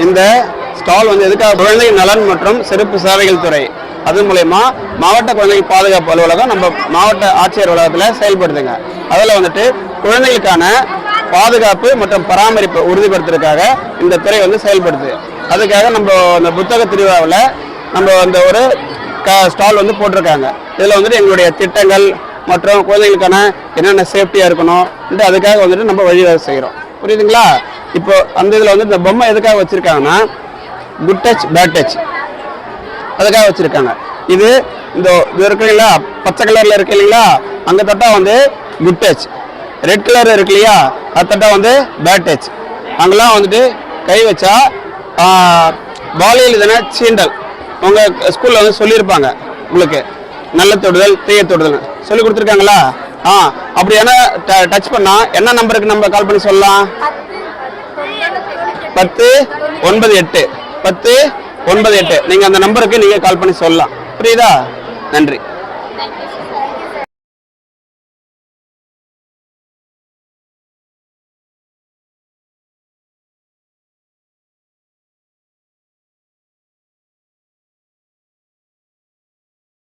இந்த ஸ்டால் வந்து எதுக்காக குழந்தைகள் நலன் மற்றும் சிறப்பு சேவைகள் துறை அது மூலயமா மாவட்ட குழந்தைகள் பாதுகாப்பு அலுவலகம் நம்ம மாவட்ட ஆட்சியர் அலுவலகத்தில் செயல்படுதுங்க. அதில் வந்துட்டு குழந்தைகளுக்கான பாதுகாப்பு மற்றும் பராமரிப்பு உறுதிப்படுத்துறதுக்காக இந்த துறை வந்து செயல்படுது. அதுக்காக நம்ம அந்த புத்தக திருவிழாவில் நம்ம அந்த ஒரு ஸ்டால் வந்து போட்டிருக்காங்க. இதில் வந்துட்டு எங்களுடைய திட்டங்கள் மற்றும் குழந்தைகளுக்கான என்னென்ன சேஃப்டியாக இருக்கணும் அதுக்காக வந்துட்டு நம்ம வழிவகை செய்கிறோம். புரியுதுங்களா? இப்போ அந்த இதில் வந்து இந்த பொம்மை எதுக்காக வச்சுருக்காங்கன்னா குட் டச் பேட் டச் அதுக்காக வச்சுருக்காங்க. இது இருக்கு இல்லைங்களா, பச்சை கலரில் இருக்கு இல்லைங்களா, அங்கே தொட்டா வந்து குட் டச், ரெட் கலர் இருக்கு இல்லையா அது தொட்டா வந்து பேட் டச். அங்கெல்லாம் வந்துட்டு கை வச்சா பாலியல் இதனா சீண்டல். உங்கள் ஸ்கூலில் வந்து சொல்லியிருப்பாங்க உங்களுக்கு நல்ல தொடுதல் தீய தொடுதல் சொல்லி கொடுத்துருக்காங்களா? அப்படியான டச் பண்ணால் என்ன நம்பருக்கு நம்ம கால் பண்ணி சொல்லலாம்? 1098 1098 நீங்கள் அந்த நம்பருக்கு நீங்கள் கால் பண்ணி சொல்லலாம். புரியுதா? நன்றி.